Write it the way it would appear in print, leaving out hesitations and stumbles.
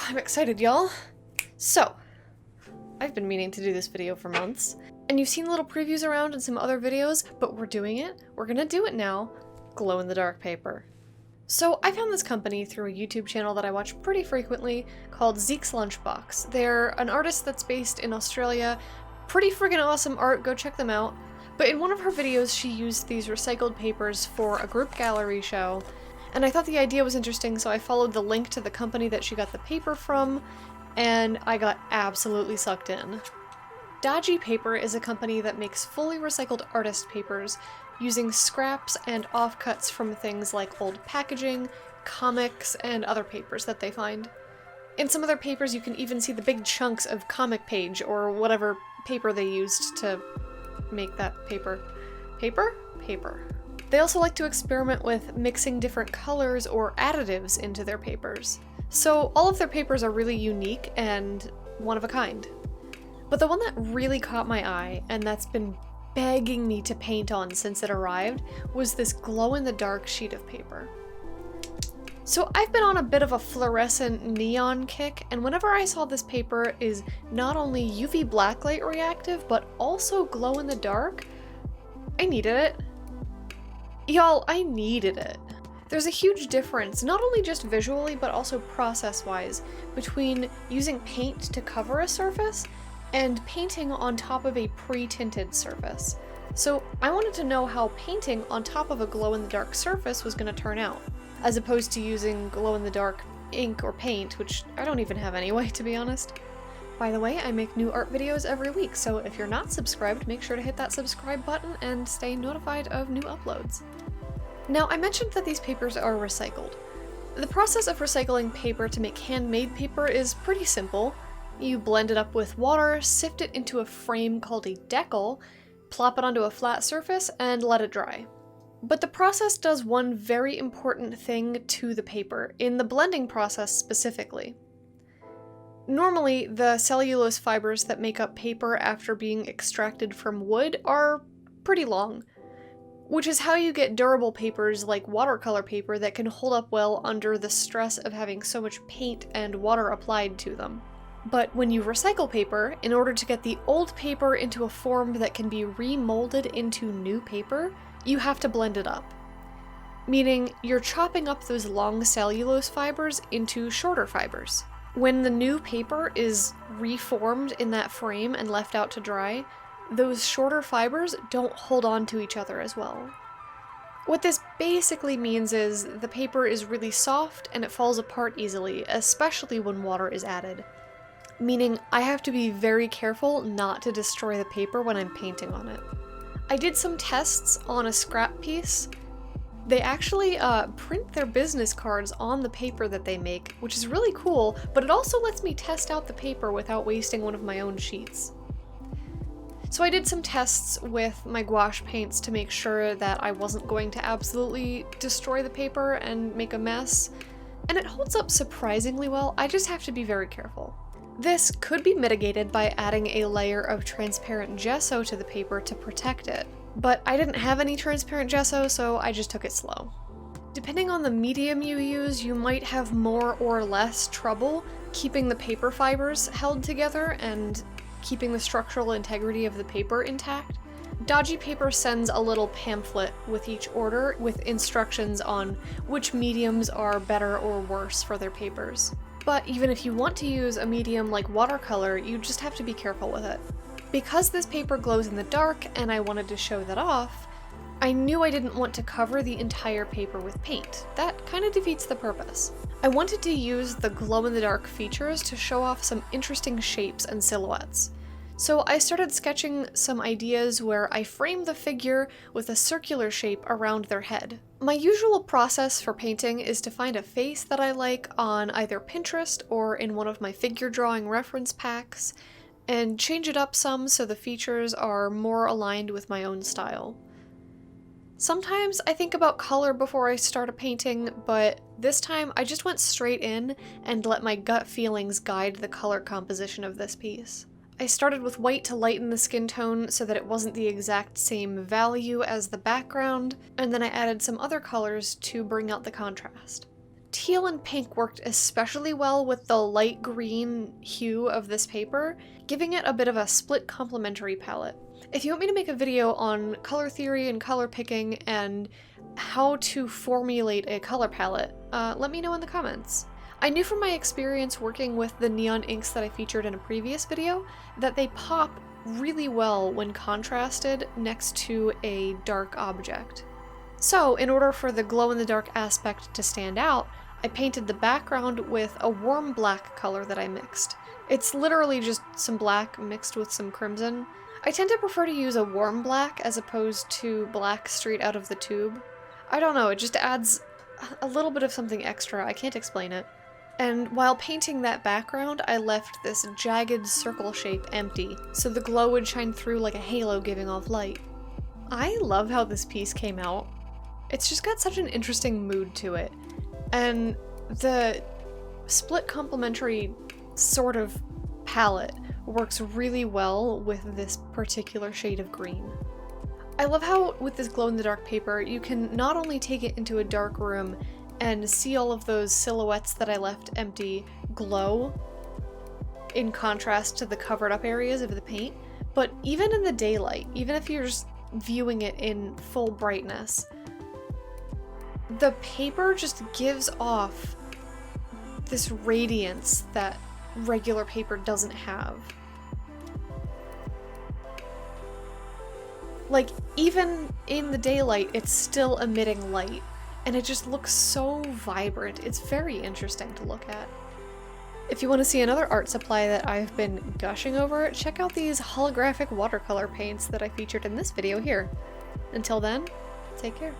I'm excited, y'all. So, I've been meaning to do this video for months, and you've seen little previews around in some other videos, but we're doing it. We're gonna do it now. Glow-in-the-dark paper. So I found this company through a YouTube channel that I watch pretty frequently called Zeke's Lunchbox. They're an artist that's based in Australia. Pretty friggin' awesome art, go check them out. But in one of her videos, she used these recycled papers for a group gallery show, and I thought the idea was interesting, so I followed the link to the company that she got the paper from, and I got absolutely sucked in. Dodgy Paper is a company that makes fully recycled artist papers using scraps and offcuts from things like old packaging, comics, and other papers that they find. In some of their papers, you can even see the big chunks of comic page or whatever paper they used to make that paper. Paper. They also like to experiment with mixing different colors or additives into their papers. So all of their papers are really unique and one of a kind. But the one that really caught my eye, and that's been begging me to paint on since it arrived, was this glow-in-the-dark sheet of paper. So I've been on a bit of a fluorescent neon kick, and whenever I saw this paper is not only UV blacklight reactive, but also glow-in-the-dark, I needed it. Y'all, I needed it. There's a huge difference, not only just visually, but also process-wise, between using paint to cover a surface and painting on top of a pre-tinted surface. So I wanted to know how painting on top of a glow-in-the-dark surface was going to turn out, as opposed to using glow-in-the-dark ink or paint, which I don't even have anyway, to be honest. By the way, I make new art videos every week, so if you're not subscribed, make sure to hit that subscribe button and stay notified of new uploads. Now, I mentioned that these papers are recycled. The process of recycling paper to make handmade paper is pretty simple. You blend it up with water, sift it into a frame called a decal, plop it onto a flat surface, and let it dry. But the process does one very important thing to the paper, in the blending process specifically. Normally, the cellulose fibers that make up paper after being extracted from wood are pretty long, which is how you get durable papers like watercolor paper that can hold up well under the stress of having so much paint and water applied to them. But when you recycle paper, in order to get the old paper into a form that can be remolded into new paper, you have to blend it up. Meaning, you're chopping up those long cellulose fibers into shorter fibers. When the new paper is reformed in that frame and left out to dry, those shorter fibers don't hold on to each other as well. What this basically means is the paper is really soft and it falls apart easily, especially when water is added. Meaning I have to be very careful not to destroy the paper when I'm painting on it. I did some tests on a scrap piece. They actually print their business cards on the paper that they make, which is really cool, but it also lets me test out the paper without wasting one of my own sheets. So I did some tests with my gouache paints to make sure that I wasn't going to absolutely destroy the paper and make a mess, and it holds up surprisingly well. I just have to be very careful. This could be mitigated by adding a layer of transparent gesso to the paper to protect it, but I didn't have any transparent gesso, so I just took it slow. Depending on the medium you use, you might have more or less trouble keeping the paper fibers held together and keeping the structural integrity of the paper intact. Dodgy Paper sends a little pamphlet with each order with instructions on which mediums are better or worse for their papers. But even if you want to use a medium like watercolor, you just have to be careful with it. Because this paper glows in the dark and I wanted to show that off, I knew I didn't want to cover the entire paper with paint. That kind of defeats the purpose. I wanted to use the glow-in-the-dark features to show off some interesting shapes and silhouettes. So I started sketching some ideas where I frame the figure with a circular shape around their head. My usual process for painting is to find a face that I like on either Pinterest or in one of my figure drawing reference packs, and change it up some so the features are more aligned with my own style. Sometimes I think about color before I start a painting, but this time I just went straight in and let my gut feelings guide the color composition of this piece. I started with white to lighten the skin tone so that it wasn't the exact same value as the background, and then I added some other colors to bring out the contrast. Teal and pink worked especially well with the light green hue of this paper, giving it a bit of a split complementary palette. If you want me to make a video on color theory and color picking and how to formulate a color palette, let me know in the comments. I knew from my experience working with the neon inks that I featured in a previous video that they pop really well when contrasted next to a dark object. So, in order for the glow-in-the-dark aspect to stand out, I painted the background with a warm black color that I mixed. It's literally just some black mixed with some crimson. I tend to prefer to use a warm black as opposed to black straight out of the tube. I don't know, it just adds a little bit of something extra, I can't explain it. And while painting that background, I left this jagged circle shape empty, so the glow would shine through like a halo giving off light. I love how this piece came out. It's just got such an interesting mood to it. And the split complementary sort of palette works really well with this particular shade of green. I love how with this glow-in-the-dark paper, you can not only take it into a dark room and see all of those silhouettes that I left empty glow in contrast to the covered up areas of the paint, but even in the daylight, even if you're just viewing it in full brightness, the paper just gives off this radiance that regular paper doesn't have. Like, even in the daylight, it's still emitting light. And it just looks so vibrant. It's very interesting to look at. If you want to see another art supply that I've been gushing over, check out these holographic watercolor paints that I featured in this video here. Until then, take care.